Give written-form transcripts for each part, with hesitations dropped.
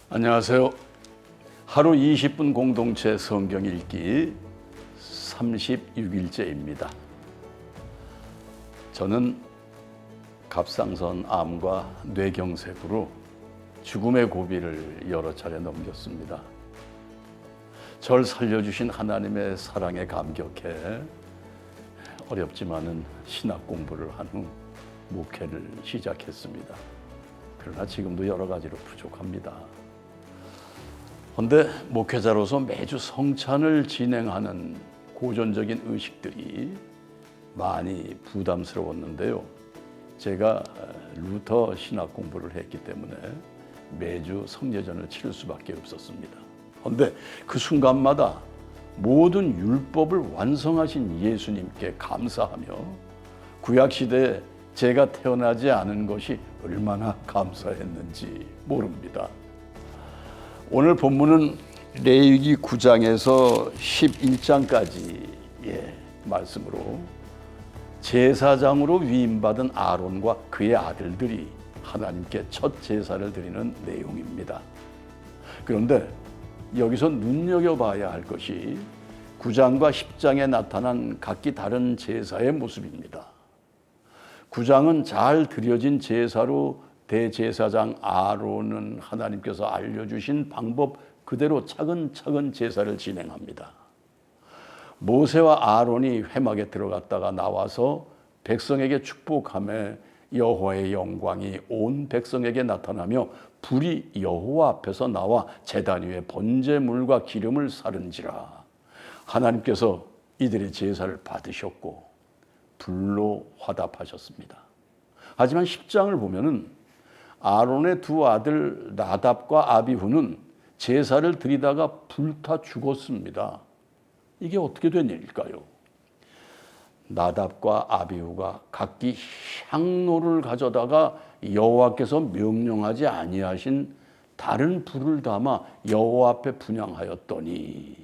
안녕하세요. 하루 20분 공동체 성경 읽기 36일째입니다. 저는 갑상선 암과 뇌경색으로 죽음의 고비를 여러 차례 넘겼습니다. 절 살려주신 하나님의 사랑에 감격해 어렵지만은 신학 공부를 한 후 목회를 시작했습니다. 그러나 지금도 여러 가지로 부족합니다. 그런데 목회자로서 매주 성찬을 진행하는 고전적인 의식들이 많이 부담스러웠는데요. 제가 루터 신학 공부를 했기 때문에 매주 성례전을 치를 수밖에 없었습니다. 그런데 그 순간마다 모든 율법을 완성하신 예수님께 감사하며 구약시대에 제가 태어나지 않은 것이 얼마나 감사했는지 모릅니다. 오늘 본문은 레위기 9장에서 11장까지의 말씀으로 제사장으로 위임받은 아론과 그의 아들들이 하나님께 첫 제사를 드리는 내용입니다. 그런데 여기서 눈여겨봐야 할 것이 9장과 10장에 나타난 각기 다른 제사의 모습입니다. 9장은 잘 드려진 제사로 대제사장 아론은 하나님께서 알려주신 방법 그대로 차근차근 제사를 진행합니다. 모세와 아론이 회막에 들어갔다가 나와서 백성에게 축복하며 여호와의 영광이 온 백성에게 나타나며 불이 여호와 앞에서 나와 제단 위에 번제물과 기름을 사른지라. 하나님께서 이들의 제사를 받으셨고 불로 화답하셨습니다. 하지만 10장을 보면은 아론의 두 아들 나답과 아비후는 제사를 드리다가 불타 죽었습니다. 이게 어떻게 된 일일까요? 나답과 아비후가 각기 향로를 가져다가 여호와께서 명령하지 아니하신 다른 불을 담아 여호와 앞에 분향하였더니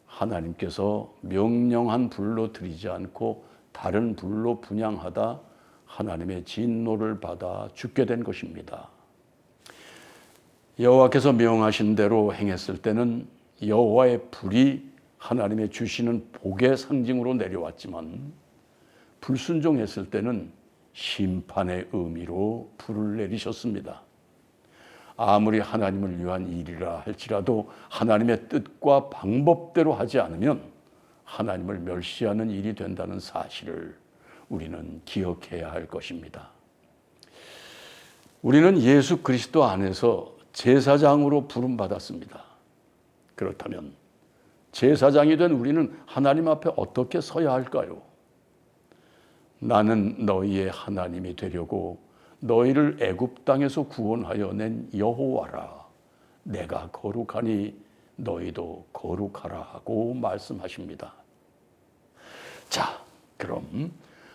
하나님께서 명령한 불로 드리지 않고 다른 불로 분향하다 하나님의 진노를 받아 죽게 된 것입니다. 여호와께서 명하신 대로 행했을 때는 여호와의 불이 하나님의 주시는 복의 상징으로 내려왔지만 불순종했을 때는 심판의 의미로 불을 내리셨습니다. 아무리 하나님을 위한 일이라 할지라도 하나님의 뜻과 방법대로 하지 않으면 하나님을 멸시하는 일이 된다는 사실을 우리는 기억해야 할 것입니다. 우리는 예수 그리스도 안에서 제사장으로 부름받았습니다. 그렇다면 제사장이 된 우리는 하나님 앞에 어떻게 서야 할까요? 나는 너희의 하나님이 되려고 너희를 애굽 땅에서 구원하여 낸 여호와라. 내가 거룩하니 너희도 거룩하라 하고 말씀하십니다. 자, 그럼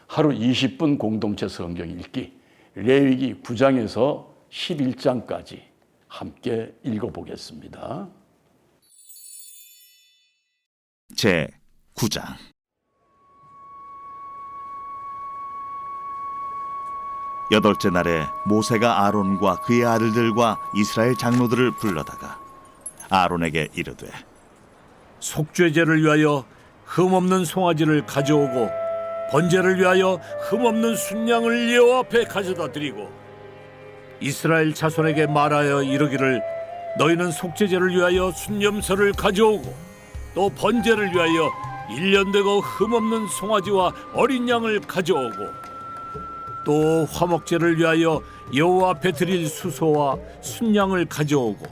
하루 20분 공동체 성경 읽기 레위기 9장에서 11장까지 함께 읽어보겠습니다. 제 9장. 여덟째 날에 모세가 아론과 그의 아들들과 이스라엘 장로들을 불러다가 아론에게 이르되 속죄제를 위하여 흠없는 송아지를 가져오고 번제를 위하여 흠없는 순양을 여호와 앞에 가져다 드리고 이스라엘 자손에게 말하여 이르기를 너희는 속죄제를 위하여 순염소를 가져오고 또 번제를 위하여 1년 되고 흠없는 송아지와 어린 양을 가져오고 또 화목제를 위하여 여호와 앞에 드릴 수소와 순양을 가져오고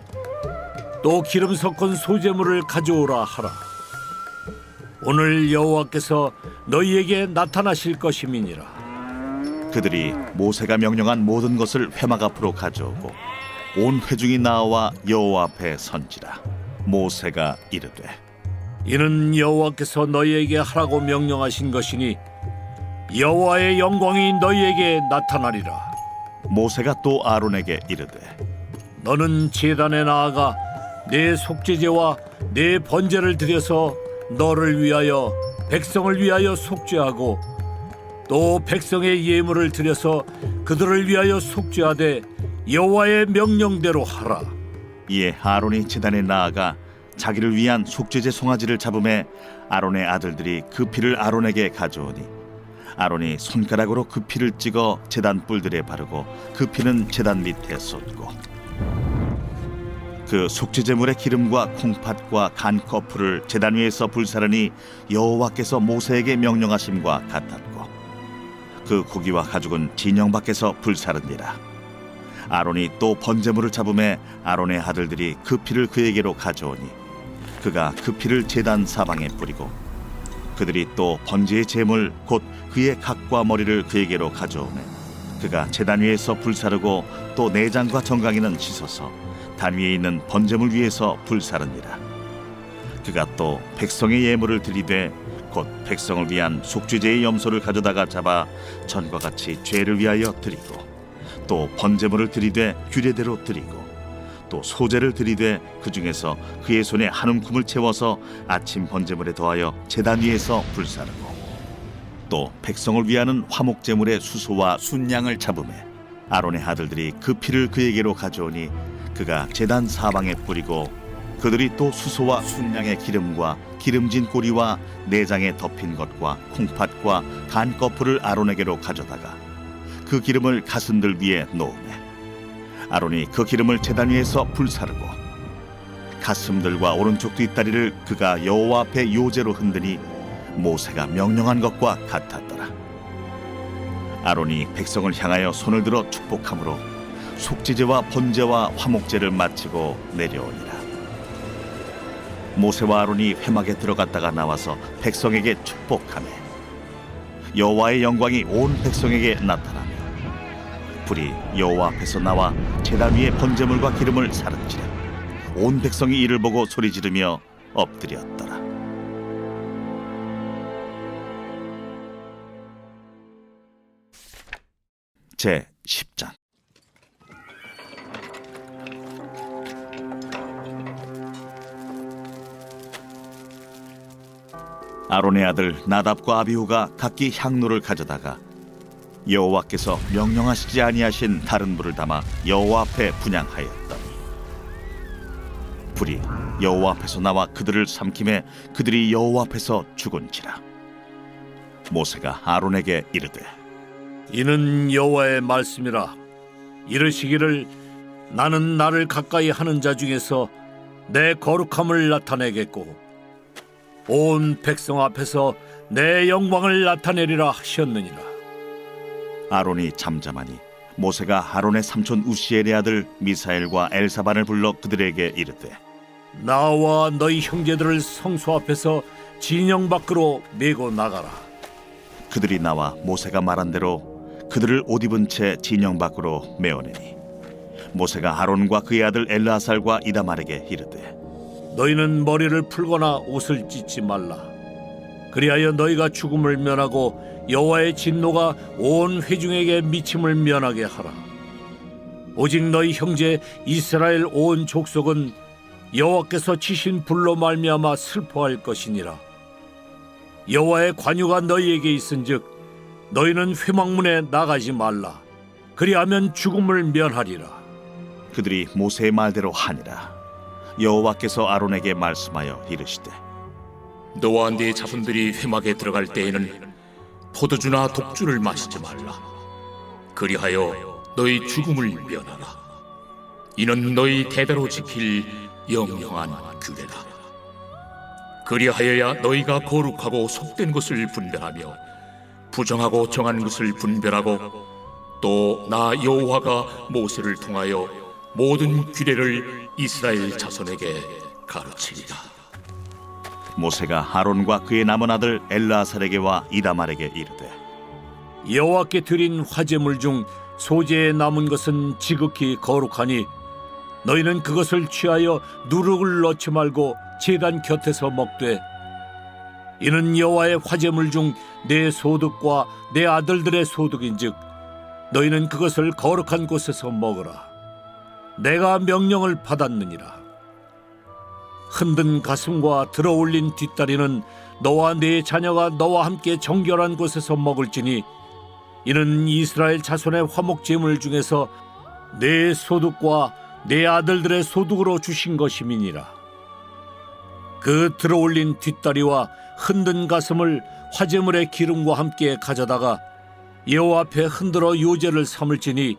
또 기름 섞은 소제물을 가져오라 하라. 오늘 여호와께서 너희에게 나타나실 것임이니라. 그들이 모세가 명령한 모든 것을 회막 앞으로 가져오고 온 회중이 나와 여호와 앞에 선지라. 모세가 이르되 이는 여호와께서 너희에게 하라고 명령하신 것이니 여호와의 영광이 너희에게 나타나리라. 모세가 또 아론에게 이르되 너는 제단에 나아가 내 속죄제와 내 번제를 드려서 너를 위하여 백성을 위하여 속죄하고 또 백성의 예물을 드려서 그들을 위하여 속죄하되 여호와의 명령대로 하라. 이에 아론이 제단에 나아가 자기를 위한 속죄제 송아지를 잡음에 아론의 아들들이 그 피를 아론에게 가져오니 아론이 손가락으로 그 피를 찍어 제단 뿔들에 바르고 그 피는 제단 밑에 쏟고 그 속죄제물의 기름과 콩팥과 간 거풀을 제단 위에서 불사르니 여호와께서 모세에게 명령하심과 같았고 그 고기와 가죽은 진영 밖에서 불사르니라. 아론이 또 번제물을 잡음에 아론의 아들들이 그 피를 그에게로 가져오니 그가 그 피를 제단 사방에 뿌리고 그들이 또 번제의 제물 곧 그의 각과 머리를 그에게로 가져오매 그가 제단 위에서 불사르고 또 내장과 정강이는 씻어서 단 위에 있는 번제물 위에서 불사르니라. 그가 또 백성의 예물을 드리되 곧 백성을 위한 속죄제의 염소를 가져다가 잡아 전과 같이 죄를 위하여 드리고 또 번제물을 드리되 규례대로 드리고 또 소제를 드리되 그 중에서 그의 손에 한 움큼을 채워서 아침 번제물에 더하여 제단 위에서 불사르고 또 백성을 위하는 화목제물의 수소와 순양을 잡음에 아론의 아들들이 그 피를 그에게로 가져오니 그가 제단 사방에 뿌리고 그들이 또 수소와 순양의 기름과 기름진 꼬리와 내장에 덮인 것과 콩팥과 간 거풀을 아론에게로 가져다가 그 기름을 가슴들 위에 놓으매 아론이 그 기름을 제단 위에서 불사르고 가슴들과 오른쪽 뒷다리를 그가 여호와 앞에 요제로 흔드니 모세가 명령한 것과 같았더라. 아론이 백성을 향하여 손을 들어 축복함으로 속죄제와 번제와 화목제를 마치고 내려오니라. 모세와 아론이 회막에 들어갔다가 나와서 백성에게 축복하매 여호와의 영광이 온 백성에게 나타나며 불이 여호와 앞에서 나와 제단 위에 번제물과 기름을 사른지라. 온 백성이 이를 보고 소리 지르며 엎드렸더라. 제 10장. 아론의 아들 나답과 아비후가 각기 향로를 가져다가 여호와께서 명령하시지 아니하신 다른 불을 담아 여호와 앞에 분향하였더니 불이 여호와 앞에서 나와 그들을 삼킴에 그들이 여호와 앞에서 죽은지라. 모세가 아론에게 이르되 이는 여호와의 말씀이라. 이르시기를 나는 나를 가까이 하는 자 중에서 내 거룩함을 나타내겠고 온 백성 앞에서 내 영광을 나타내리라 하셨느니라. 아론이 잠잠하니 모세가 아론의 삼촌 우시엘의 아들 미사엘과 엘사반을 불러 그들에게 이르되 나와 너희 형제들을 성소 앞에서 진영 밖으로 메고 나가라. 그들이 나와 모세가 말한 대로 그들을 옷 입은 채 진영 밖으로 메어내니 모세가 아론과 그의 아들 엘르아살과 이다말에게 이르되 너희는 머리를 풀거나 옷을 찢지 말라. 그리하여 너희가 죽음을 면하고 여호와의 진노가 온 회중에게 미침을 면하게 하라. 오직 너희 형제 이스라엘 온 족속은 여호와께서 치신 불로 말미암아 슬퍼할 것이니라. 여호와의 관유가 너희에게 있은즉 너희는 회막문에 나가지 말라. 그리하면 죽음을 면하리라. 그들이 모세의 말대로 하니라. 여호와께서 아론에게 말씀하여 이르시되 너와 네 자손들이 회막에 들어갈 때에는 포도주나 독주를 마시지 말라. 그리하여 너희 죽음을 면하라. 이는 너희 대대로 지킬 영영한 규례라. 그리하여야 너희가 거룩하고 속된 것을 분별하며 부정하고 정한 것을 분별하고 또 나 여호와가 모세를 통하여 모든 규례를 이스라엘 자손에게 가르치리라. 모세가 아론과 그의 남은 아들 엘르아살에게와 이다말에게 이르되 여호와께 드린 화제물 중 소재에 남은 것은 지극히 거룩하니 너희는 그것을 취하여 누룩을 넣지 말고 제단 곁에서 먹되 이는 여호와의 화제물 중 내 소득과 내 아들들의 소득인즉 너희는 그것을 거룩한 곳에서 먹으라. 내가 명령을 받았느니라. 흔든 가슴과 들어올린 뒷다리는 너와 네 자녀가 너와 함께 정결한 곳에서 먹을지니 이는 이스라엘 자손의 화목제물 중에서 내 소득과 내 아들들의 소득으로 주신 것임이니라. 그 들어올린 뒷다리와 흔든 가슴을 화제물의 기름과 함께 가져다가 여호와 앞에 흔들어 요제를 삼을지니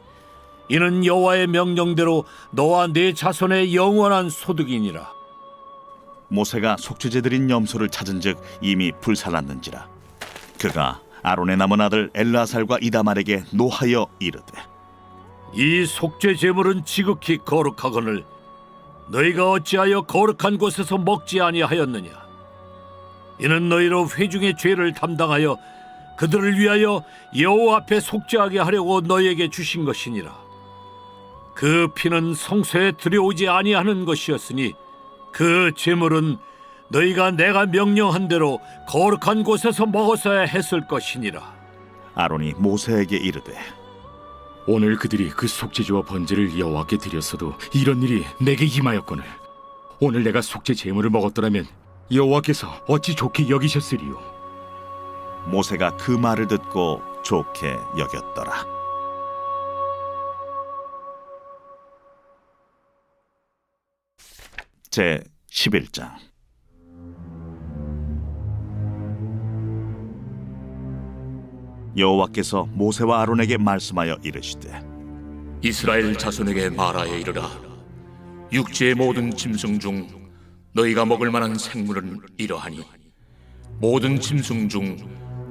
이는 여호와의 명령대로 너와 네 자손의 영원한 소득이니라. 모세가 속죄제 드린 염소를 찾은즉 이미 불살랐는지라. 그가 아론의 남은 아들 엘르아살과 이다말에게 노하여 이르되, 이 속죄 제물은 지극히 거룩하거늘 너희가 어찌하여 거룩한 곳에서 먹지 아니하였느냐? 이는 너희로 회중의 죄를 담당하여 그들을 위하여 여호와 앞에 속죄하게 하려고 너희에게 주신 것이니라. 그 피는 성소에 들여오지 아니하는 것이었으니 그 제물은 너희가 내가 명령한 대로 거룩한 곳에서 먹었어야 했을 것이니라. 아론이 모세에게 이르되, 오늘 그들이 그 속죄제와 번제를 여호와께 드렸어도 이런 일이 내게 임하였거늘 오늘 내가 속죄 제물을 먹었더라면 여호와께서 어찌 좋게 여기셨으리요. 모세가 그 말을 듣고 좋게 여겼더라. 제 11장. 여호와께서 모세와 아론에게 말씀하여 이르시되, 이스라엘 자손에게 말하여 이르라. 육지의 모든 짐승 중 너희가 먹을 만한 생물은 이러하니 모든 짐승 중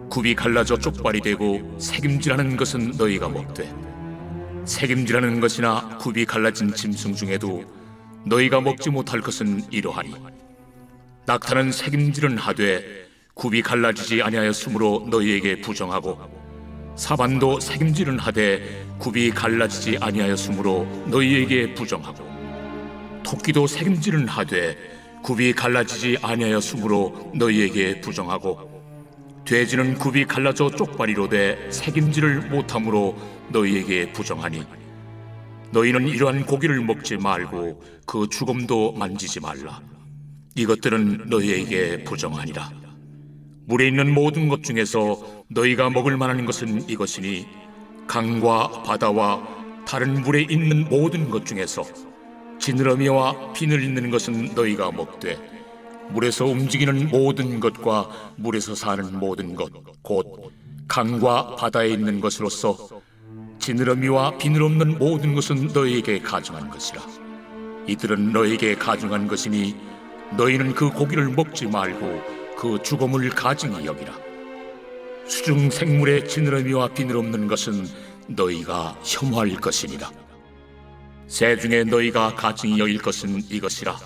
굽이 갈라져 쪽발이 되고 새김질하는 것은 너희가 먹되, 새김질하는 것이나 굽이 갈라진 짐승 중에도 너희가 먹지 못할 것은 이러하니 낙타는 새김질은 하되 굽이 갈라지지 아니하였으므로 너희에게 부정하고, 사반도 새김질은 하되 굽이 갈라지지 아니하였으므로 너희에게 부정하고, 토끼도 새김질은 하되 굽이 갈라지지 아니하였으므로 너희에게 부정하고, 돼지는 굽이 갈라져 쪽발이로되 새김질을 못함으로 너희에게 부정하니 너희는 이러한 고기를 먹지 말고 그 죽음도 만지지 말라. 이것들은 너희에게 부정하니라. 물에 있는 모든 것 중에서 너희가 먹을 만한 것은 이것이니 강과 바다와 다른 물에 있는 모든 것 중에서 지느러미와 비늘 있는 것은 너희가 먹되, 물에서 움직이는 모든 것과 물에서 사는 모든 것 곧 강과 바다에 있는 것으로서 지느러미와 비늘 없는 모든 것은 너희에게 가증한 것이라. 이들은 너희에게 가증한 것이니 너희는 그 고기를 먹지 말고 그 죽음을 가증히 여기라. 수중 생물의 지느러미와 비늘 없는 것은 너희가 혐오할 것이니라. 새 중에 너희가 가증히 여길 것은 이것이라.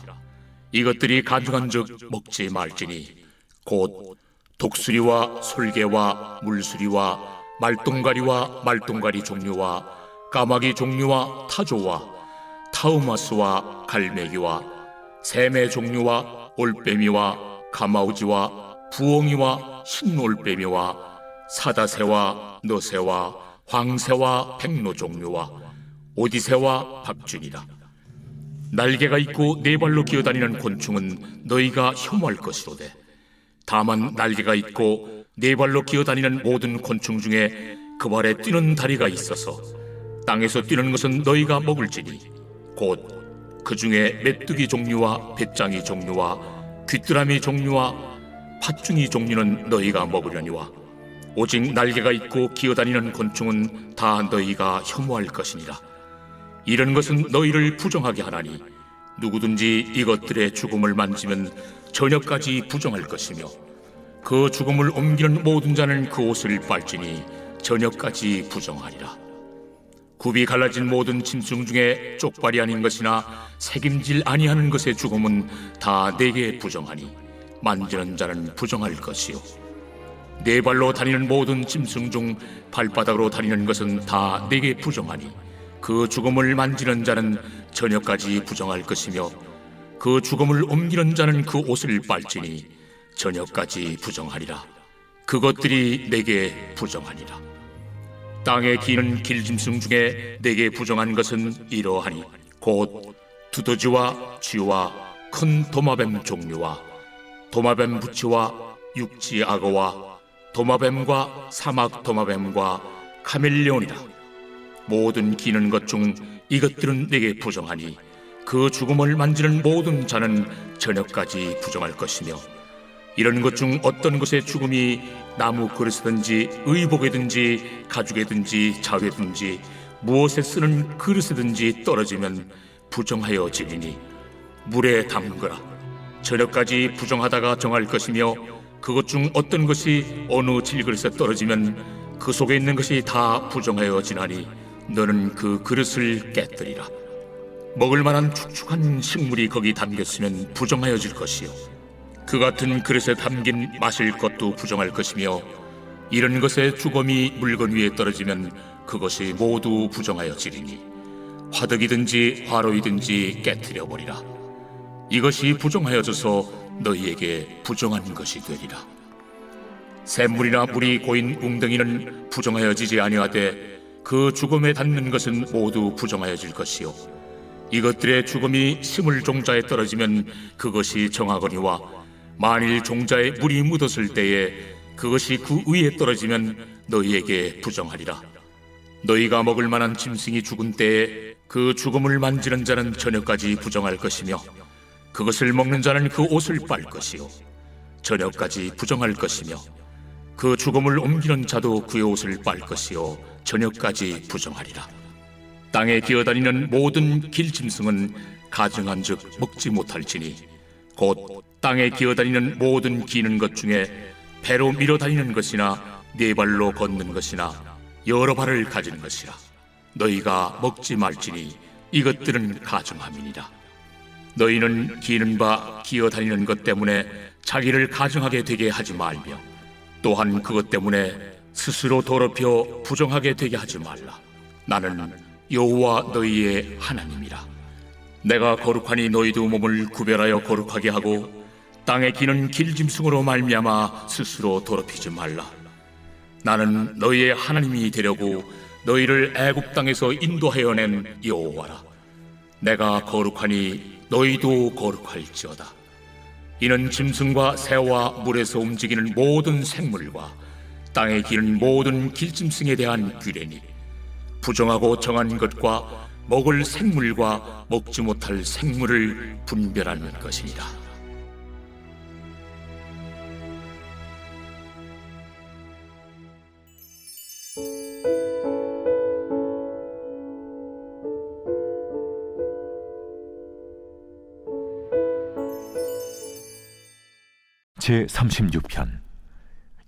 이것들이 가증한즉 먹지 말지니 곧 독수리와 솔개와 물수리와 말똥가리와 말똥가리 종류와 까마귀 종류와 타조와 타우마스와 갈매기와 샘의 종류와 올빼미와 가마우지와 부엉이와 흰올빼미와 사다새와 너새와 황새와 백로 종류와 오디새와 박쥐니라. 날개가 있고 네 발로 기어다니는 곤충은 너희가 혐오할 것이로되, 다만 날개가 있고 네 발로 기어다니는 모든 곤충 중에 그 발에 뛰는 다리가 있어서 땅에서 뛰는 것은 너희가 먹을지니 곧 그 중에 메뚜기 종류와 배짱이 종류와 귀뚜라미 종류와 팥중이 종류는 너희가 먹으려니와, 오직 날개가 있고 기어다니는 곤충은 다 너희가 혐오할 것이니라. 이런 것은 너희를 부정하게 하나니 누구든지 이것들의 죽음을 만지면 저녁까지 부정할 것이며, 그 죽음을 옮기는 모든 자는 그 옷을 빨지니 저녁까지 부정하리라. 굽이 갈라진 모든 짐승 중에 쪽발이 아닌 것이나 새김질 아니하는 것의 죽음은 다 내게 부정하니 만지는 자는 부정할 것이요, 네 발로 다니는 모든 짐승 중 발바닥으로 다니는 것은 다 내게 부정하니 그 죽음을 만지는 자는 저녁까지 부정할 것이며, 그 죽음을 옮기는 자는 그 옷을 빨지니 저녁까지 부정하리라. 그것들이 내게 부정하니라. 땅에 기는 길짐승 중에 내게 부정한 것은 이러하니 곧 두더지와 쥐와 큰 도마뱀 종류와 도마뱀 부치와 육지 악어와 도마뱀과 사막 도마뱀과 카멜레온이라. 모든 기는 것 중 이것들은 내게 부정하니 그 죽음을 만지는 모든 자는 저녁까지 부정할 것이며 이런 것 중 어떤 것의 죽음이 나무 그릇이든지 의복이든지 가죽이든지 자회든지 무엇에 쓰는 그릇이든지 떨어지면 부정하여 지리니 물에 담그라. 저녁까지 부정하다가 정할 것이며 그것 중 어떤 것이 어느 질그릇에 떨어지면 그 속에 있는 것이 다 부정하여 지나니 너는 그 그릇을 깨뜨리라. 먹을 만한 축축한 식물이 거기 담겼으면 부정하여질 것이요 그 같은 그릇에 담긴 마실 것도 부정할 것이며 이런 것의 주검이 물건 위에 떨어지면 그것이 모두 부정하여지리니 화덕이든지 화로이든지 깨뜨려 버리라. 이것이 부정하여져서 너희에게 부정한 것이 되리라. 샘물이나 물이 고인 웅덩이는 부정하여지지 아니하되 그 죽음에 닿는 것은 모두 부정하여질 것이요 이것들의 죽음이 심을 종자에 떨어지면 그것이 정하거니와 만일 종자에 물이 묻었을 때에 그것이 그 위에 떨어지면 너희에게 부정하리라. 너희가 먹을 만한 짐승이 죽은 때에 그 죽음을 만지는 자는 저녁까지 부정할 것이며 그것을 먹는 자는 그 옷을 빨 것이요 저녁까지 부정할 것이며 그 죽음을 옮기는 자도 그의 옷을 빨 것이요 저녁까지 부정하리라. 땅에 기어다니는 모든 길짐승은 가증한즉 먹지 못할지니 곧 땅에 기어다니는 모든 기는 것 중에 배로 밀어다니는 것이나 네 발로 걷는 것이나 여러 발을 가진 것이라. 너희가 먹지 말지니 이것들은 가증함이니라. 너희는 기는 바 기어다니는 것 때문에 자기를 가증하게 되게 하지 말며 또한 그것 때문에 스스로 더럽혀 부정하게 되게 하지 말라. 나는 여호와 너희의 하나님이라. 내가 거룩하니 너희도 몸을 구별하여 거룩하게 하고 땅에 기는 길짐승으로 말미암아 스스로 더럽히지 말라. 나는 너희의 하나님이 되려고 너희를 애굽 땅에서 인도하여 낸 여호와라. 내가 거룩하니 너희도 거룩할지어다. 이는 짐승과 새와 물에서 움직이는 모든 생물과 땅에 기는 모든 길짐승에 대한 규례니 부정하고 정한 것과 먹을 생물과 먹지 못할 생물을 분별하는 것이니라. 제36편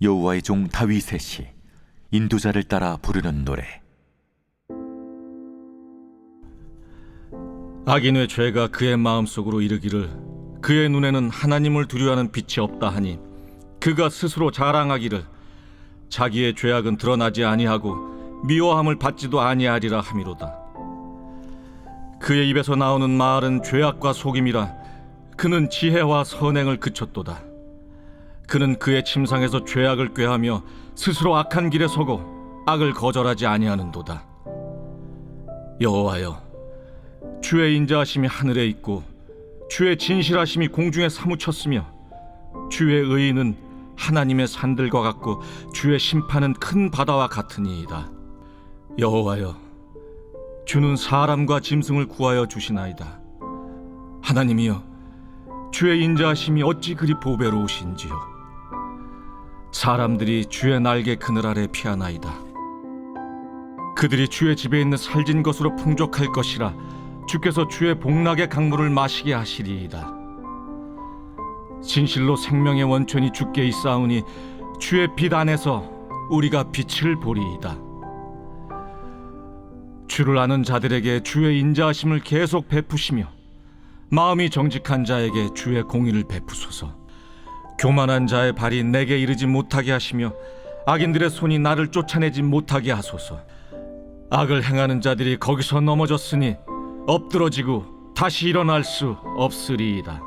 여호와의 종 다윗의 시 인도자를 따라 부르는 노래. 악인의 죄가 그의 마음속으로 이르기를 그의 눈에는 하나님을 두려워하는 빛이 없다 하니 그가 스스로 자랑하기를 자기의 죄악은 드러나지 아니하고 미워함을 받지도 아니하리라 함이로다. 그의 입에서 나오는 말은 죄악과 속임이라. 그는 지혜와 선행을 그쳤도다. 그는 그의 침상에서 죄악을 꾀하며 스스로 악한 길에 서고 악을 거절하지 아니하는도다. 여호와여, 주의 인자하심이 하늘에 있고 주의 진실하심이 공중에 사무쳤으며 주의 의의는 하나님의 산들과 같고 주의 심판은 큰 바다와 같으니이다. 여호와여, 주는 사람과 짐승을 구하여 주시나이다. 하나님이여, 주의 인자하심이 어찌 그리 보배로우신지요. 사람들이 주의 날개 그늘 아래 피하나이다. 그들이 주의 집에 있는 살진 것으로 풍족할 것이라. 주께서 주의 복락의 강물을 마시게 하시리이다. 진실로 생명의 원천이 주께 있사오니 주의 빛 안에서 우리가 빛을 보리이다. 주를 아는 자들에게 주의 인자하심을 계속 베푸시며 마음이 정직한 자에게 주의 공의를 베푸소서. 교만한 자의 발이 내게 이르지 못하게 하시며 악인들의 손이 나를 쫓아내지 못하게 하소서. 악을 행하는 자들이 거기서 넘어졌으니 엎드러지고 다시 일어날 수 없으리이다.